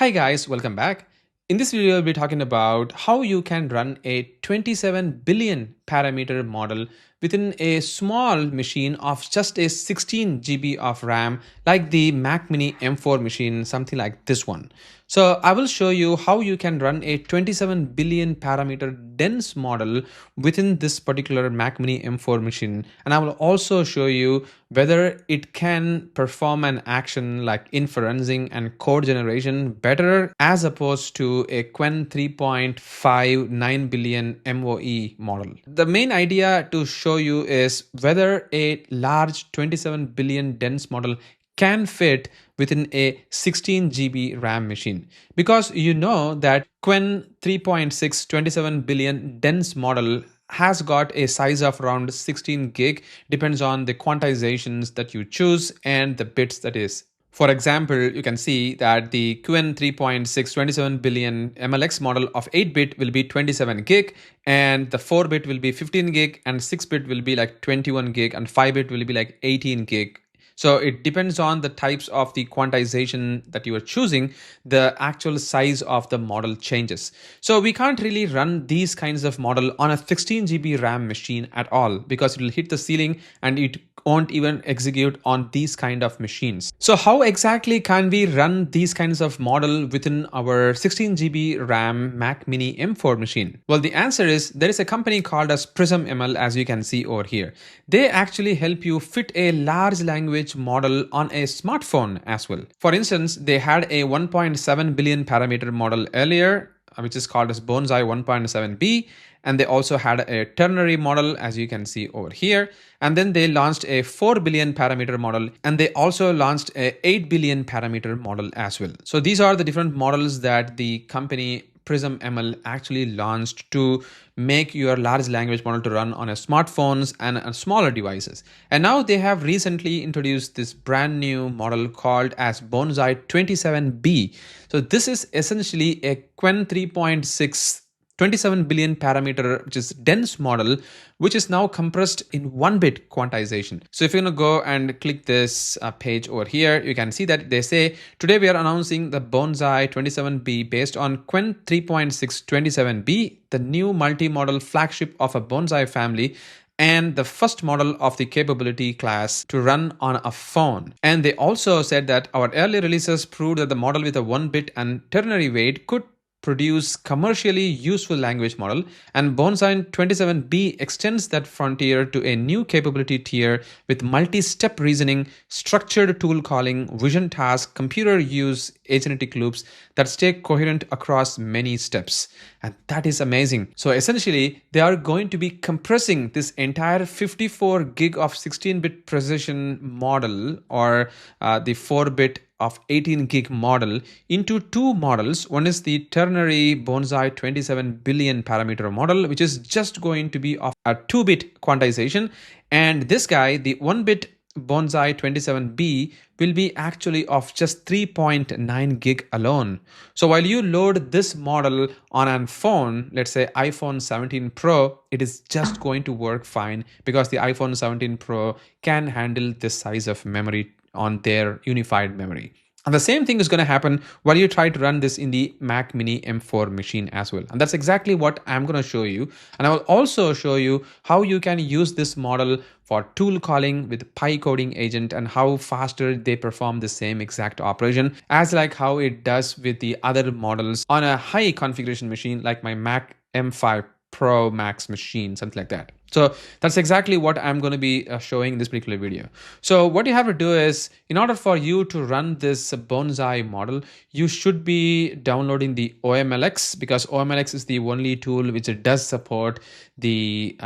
Hi guys, welcome back. In this video, we'll be talking about how you can run a 27 billion parameter model within a small machine of just a 16 GB of RAM, like the Mac Mini M4 machine, something like this one. So I will show you how you can run a 27 billion parameter dense model within this particular Mac Mini M4 machine. And I will also show you whether it can perform an action like inferencing and code generation better as opposed to a Qwen3.5 9 billion MOE model. The main idea to show you is whether a large 27 billion dense model can fit within a 16 GB RAM machine, because you know that Qwen3.6 27 billion dense model has got a size of around 16 gig, depends on the quantizations that you choose and the bits that is. For example, you can see that the Qwen3.6 27 billion MLX model of 8-bit will be 27 gig, and the 4-bit will be 15 gig, and 6-bit will be like 21 gig, and 5-bit will be like 18 gig. So it depends on the types of the quantization that you are choosing, the actual size of the model changes. So we can't really run these kinds of model on a 16 GB RAM machine at all, because it will hit the ceiling and it won't even execute on these kind of machines. So how exactly can we run these kinds of model within our 16 GB RAM Mac Mini M4 machine? Well, the answer is there is a company called as Prism ML, as you can see over here. They actually help you fit a large language model on a smartphone as well. For instance, they had a 1.7 billion parameter model earlier, which is called as Bonsai 27B, and they also had a ternary model, as you can see over here, and then they launched a 4 billion parameter model, and they also launched a 8 billion parameter model as well. So these are the different models that the company Prism ML actually launched to make your large language model to run on a smartphones and on smaller devices. And now they have recently introduced this brand new model called as Bonsai 27B. So this is essentially a Qwen3.6 27 billion parameter, which is dense model, which is now compressed in 1-bit quantization. So if you're going to go and click this page over here, you can see that they say, today we are announcing the Bonsai 27B based on Qwen3.6 27B, the new multi-model flagship of a Bonsai family, and the first model of the capability class to run on a phone. And they also said that our early releases proved that the model with a 1-bit and ternary weight could produce commercially useful language model, and Bonsai 27B extends that frontier to a new capability tier with multi-step reasoning, structured tool calling, vision task, computer use, agentic loops that stay coherent across many steps. And that is amazing. So essentially, they are going to be compressing this entire 54 gig of 16-bit precision model, or the 4-bit of 18 gig model, into two models. One is the ternary Bonsai 27 billion parameter model, which is just going to be of a 2-bit quantization. And this guy, the 1-bit Bonsai 27B, will be actually of just 3.9 gig alone. So while you load this model on a phone, let's say iPhone 17 Pro, it is just going to work fine, because the iPhone 17 Pro can handle this size of memory on their unified memory. And the same thing is going to happen while you try to run this in the Mac Mini M4 machine as well. And that's exactly what I'm going to show you. And I will also show you how you can use this model for tool calling with PyCoding agent, and how faster they perform the same exact operation as like how it does with the other models on a high configuration machine like my Mac M5 Pro Max machine, something like that. So that's exactly what I'm going to be showing in this particular video. So what you have to do is, in order for you to run this Bonsai model, you should be downloading the OMLX, because OMLX is the only tool which does support the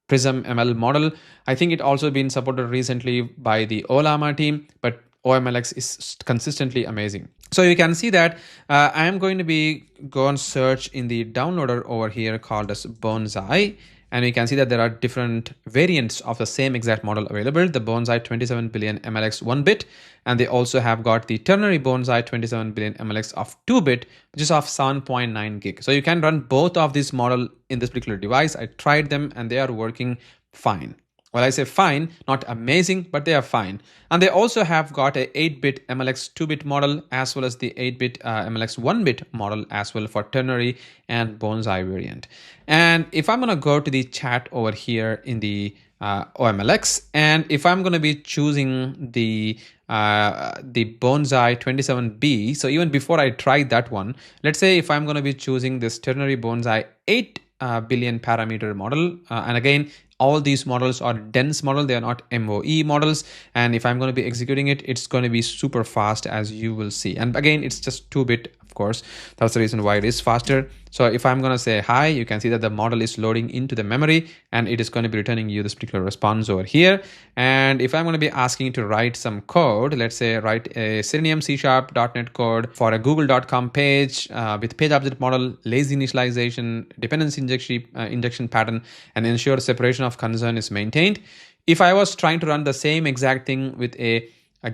Prism ML model. I think it also been supported recently by the Ollama team, but OMLX is consistently amazing. So you can see that I am going to be go and search in the downloader over here called as Bonsai. And you can see that there are different variants of the same exact model available. The Bonsai 27 billion MLX 1-bit, and they also have got the ternary Bonsai 27 billion MLX of 2-bit, which is of 7.9 gig. So you can run both of these model in this particular device. I tried them and they are working fine. Well, I say fine, not amazing, but they are fine. And they also have got a 8-bit MLX 2-bit model as well as the 8-bit MLX 1-bit model as well for Ternary and Bonsai variant. And if I'm going to go to the chat over here in the OMLX, and if I'm going to be choosing the Bonsai 27B, so even before I tried that one, let's say if I'm going to be choosing this Ternary Bonsai 8 billion parameter model, and again, all these models are dense model, they are not MOE models, and if I'm going to be executing it, it's going to be super fast, as you will see. And again, it's just 2-bit, of course, that's the reason why it is faster. So if I'm going to say hi, you can see that the model is loading into the memory and it is going to be returning you this particular response over here. And if I'm going to be asking to write some code, let's say write a Selenium C# .NET code for a google.com page with page object model, lazy initialization, dependency injection pattern, and ensure separation of concern is maintained. If I was trying to run the same exact thing with a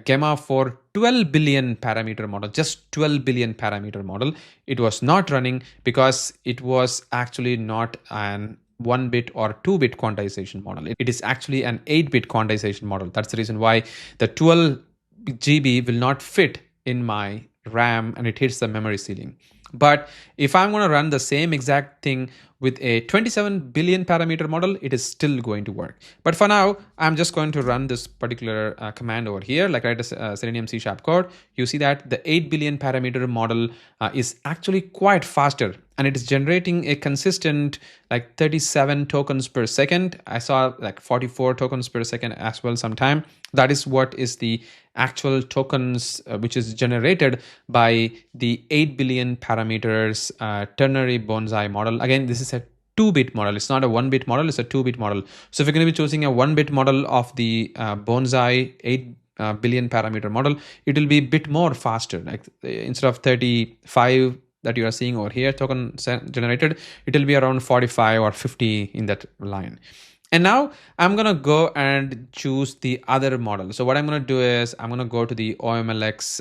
Gemma for 12 billion parameter model, just 12 billion parameter model, it was not running because it was actually not an 1-bit or 2-bit quantization model. It is actually an 8-bit quantization model. That's the reason why the 12 GB will not fit in my RAM and it hits the memory ceiling. But if I'm going to run the same exact thing with a 27 billion parameter model, it is still going to work. But for now, I'm just going to run this particular command over here, like write a Selenium C# code. You see that the 8 billion parameter model is actually quite faster, and it is generating a consistent like 37 tokens per second. I saw like 44 tokens per second as well sometime. That is what is the actual tokens which is generated by the 8 billion parameters ternary Bonsai model. Again, this is a 2-bit model. It's not a 1-bit model, it's a 2-bit model. So if you're going to be choosing a 1-bit model of the Bonsai 8 billion parameter model, it will be a bit more faster. Like instead of 35 that you are seeing over here token generated, it will be around 45 or 50 in that line. And now I'm going to go and choose the other model. So what I'm going to do is I'm going to go to the OMLX,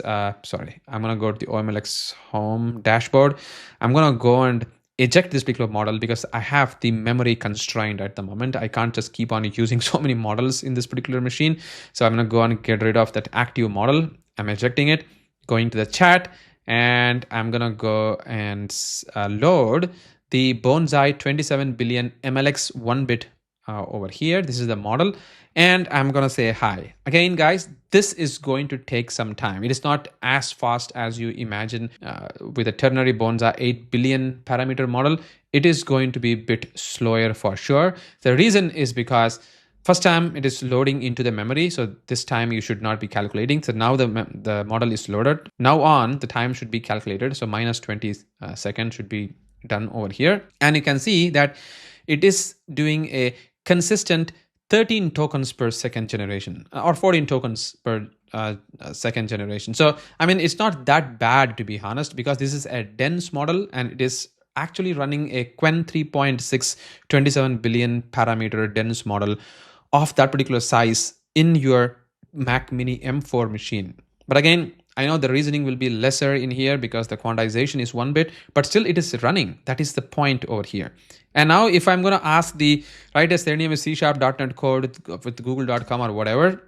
I'm going to go to the OMLX home dashboard. I'm going to go and eject this particular model because I have the memory constraint at the moment. I can't just keep on using so many models in this particular machine. So I'm going to go and get rid of that active model. I'm ejecting it, going to the chat, and I'm going to go and load the Bonsai 27 billion MLX 1-bit over here. This is the model, and I'm gonna say hi. Again, guys, this is going to take some time. It is not as fast as you imagine with a ternary Bonsai 8 billion parameter model. It is going to be a bit slower for sure. The reason is because first time it is loading into the memory, so this time you should not be calculating. So now the model is loaded. Now on, the time should be calculated. So minus 20 seconds should be done over here, and you can see that it is doing a consistent 13 tokens per second generation or 14 tokens per second generation. So I mean, it's not that bad, to be honest, because this is a dense model and it is actually running a Qwen3.5 27 billion parameter dense model of that particular size in your Mac Mini M4 machine. But again, I know the reasoning will be lesser in here because the quantization is 1-bit, but still it is running. That is the point over here. And now if I'm going to ask the write a Selenium C# .NET code with google.com or whatever,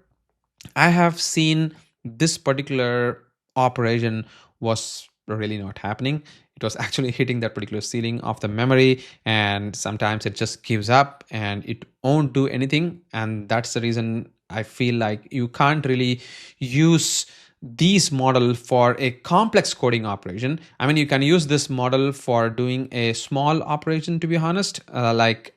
I have seen this particular operation was really not happening. It was actually hitting that particular ceiling of the memory, and sometimes it just gives up and it won't do anything. And that's the reason I feel like you can't really use these model for a complex coding operation. I mean, you can use this model for doing a small operation, to be honest, like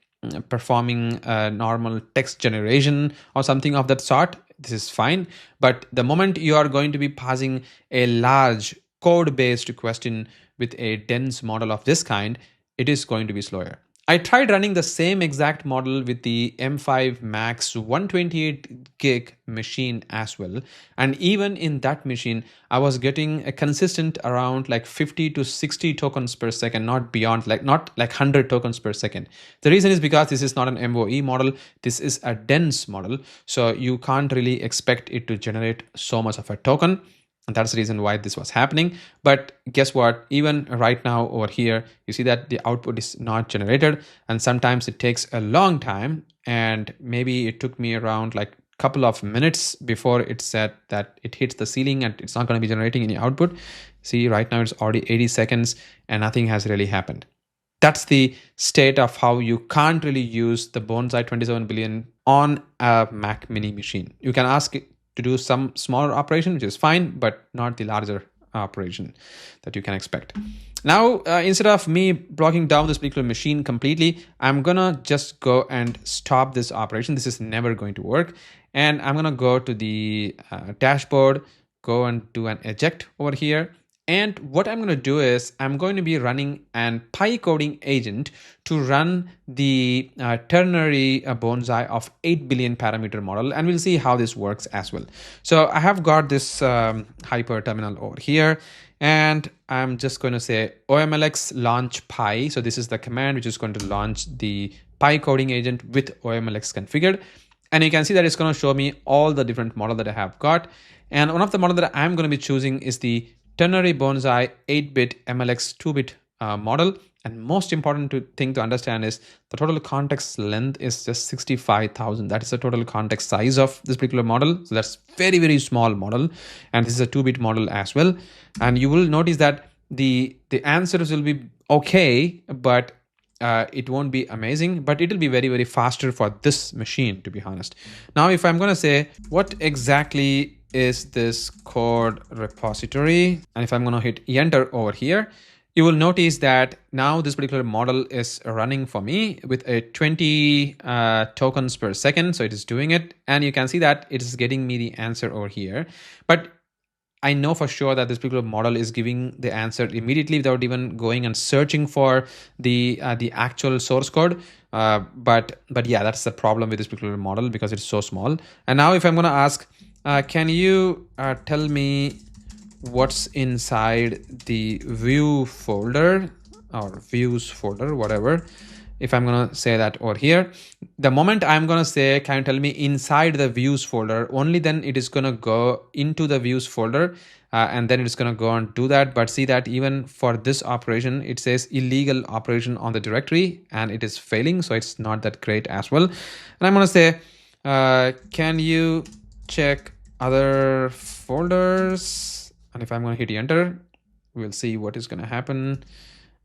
performing a normal text generation or something of that sort. This is fine. But the moment you are going to be passing a large code-based question with a dense model of this kind, it is going to be slower. I tried running the same exact model with the M5 Max 128 gig machine as well. And even in that machine, I was getting a consistent around like 50 to 60 tokens per second, not beyond, like not like 100 tokens per second. The reason is because this is not an MOE model. This is a dense model. So you can't really expect it to generate so much of a token. And that's the reason why this was happening. But guess what? Even right now over here, you see that the output is not generated. And sometimes it takes a long time. And maybe it took me around like a couple of minutes before it said that it hits the ceiling and it's not going to be generating any output. See, right now it's already 80 seconds and nothing has really happened. That's the state of how you can't really use the Bonsai 27 billion on a Mac mini machine. You can ask it to do some smaller operation, which is fine, but not the larger operation that you can expect. Now, instead of me blocking down this particular machine completely, I'm gonna just go and stop this operation. This is never going to work. And I'm gonna go to the dashboard, go and do an eject over here. And what I'm going to do is I'm going to be running an PyCoding agent to run the ternary Bonsai of 8 billion parameter model. And we'll see how this works as well. So I have got this hyper terminal over here. And I'm just going to say omlx launch py. So this is the command which is going to launch the PyCoding agent with omlx configured. And you can see that it's going to show me all the different model that I have got. And one of the model that I'm going to be choosing is the Ternary Bonsai 8-bit MLX 2-bit model. And most important thing to understand is the total context length is just 65,000. That is the total context size of this particular model. So that's very, very small model. And this is a 2-bit model as well. And you will notice that the answers will be okay, but it won't be amazing, but it will be very, very faster for this machine, to be honest. Now, if I'm going to say what exactly is this code repository, and if I'm going to hit enter over here, you will notice that now this particular model is running for me with a 20 tokens per second. So it is doing it, and you can see that it is getting me the answer over here. But I know for sure that this particular model is giving the answer immediately without even going and searching for the actual source code. But yeah, that's the problem with this particular model because it's so small. And now if I'm going to ask, can you tell me what's inside the view folder or views folder, whatever. If I'm going to say that over here, the moment I'm going to say, can you tell me inside the views folder, only then it is going to go into the views folder and then it's going to go and do that. But see that even for this operation, it says illegal operation on the directory and it is failing. So it's not that great as well. And I'm going to say, can you check other folders? And if I'm going to hit enter, we'll see what is going to happen.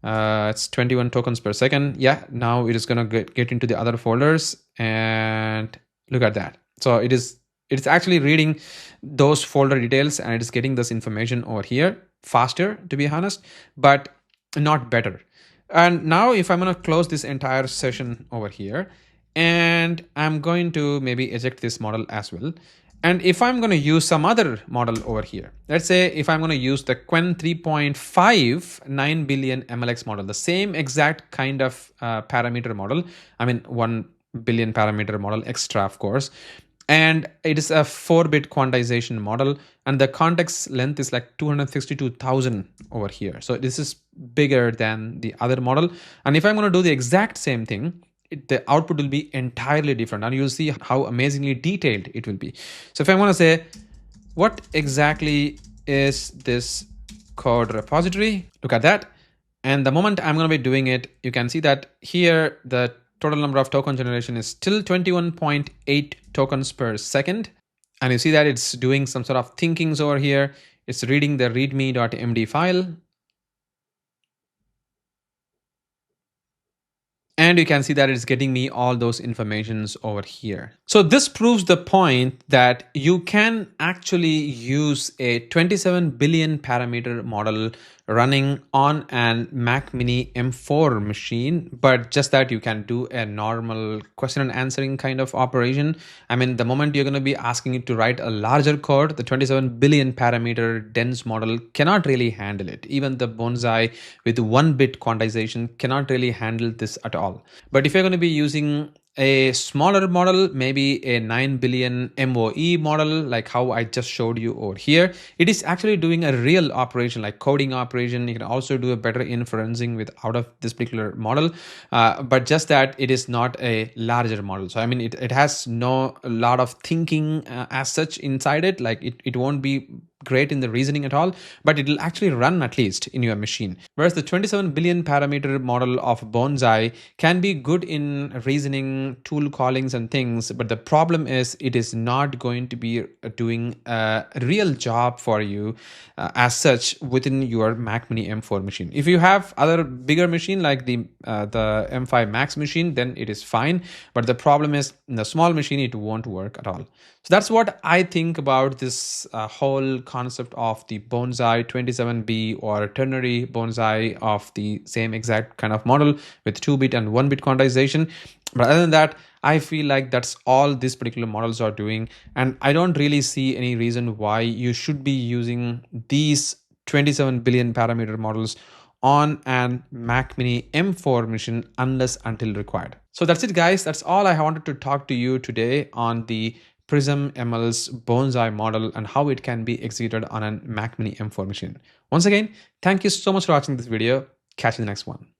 It's 21 tokens per second. Yeah, now it is going to get into the other folders and look at that. So it's actually reading those folder details and it is getting this information over here faster, to be honest, but not better. And now if I'm going to close this entire session over here and I'm going to maybe eject this model as well. And if I'm going to use some other model over here, let's say if I'm going to use the Qwen3.5 9 billion MLX model, the same exact kind of parameter model, I mean 1 billion parameter model extra, of course, and it is a 4-bit quantization model and the context length is like 262,000 over here. So this is bigger than the other model. And if I'm going to do the exact same thing, the output will be entirely different and you'll see how amazingly detailed it will be. So if I want to say, what exactly is this code repository? Look at that. And the moment I'm going to be doing it, you can see that here the total number of token generation is still 21.8 tokens per second. And you see that it's doing some sort of thinkings over here. It's reading the readme.md file. And you can see that it's getting me all those informations over here. So this proves the point that you can actually use a 27 billion parameter model running on an Mac Mini M4 machine, but just that you can do a normal question and answering kind of operation. I mean, the moment you're going to be asking it to write a larger code, the 27 billion parameter dense model cannot really handle it. Even the Bonsai with 1-bit quantization cannot really handle this at all. But if you're going to be using a smaller model, maybe a 9 billion MOE model, like how I just showed you over here, it is actually doing a real operation like coding operation. You can also do a better inferencing with out of this particular model, but just that it is not a larger model. So I mean, it has no lot of thinking as such inside it. Like it won't be great in the reasoning at all, but it will actually run at least in your machine. Whereas the 27 billion parameter model of Bonsai can be good in reasoning, tool callings and things, but the problem is it is not going to be doing a real job for you as such within your Mac Mini M4 machine. If you have other bigger machine like the M5 Max machine, then it is fine, but the problem is in the small machine it won't work at all. So that's what I think about this whole concept of the Bonsai 27B or Ternary Bonsai of the same exact kind of model with 2-bit and 1-bit quantization. But other than that, I feel like that's all these particular models are doing. And I don't really see any reason why you should be using these 27 billion parameter models on an Mac Mini M4 machine unless until required. So that's it, guys. That's all I wanted to talk to you today on the Prism ML's Bonsai model and how it can be executed on a Mac Mini M4 machine. Once again, thank you so much for watching this video. Catch you in the next one.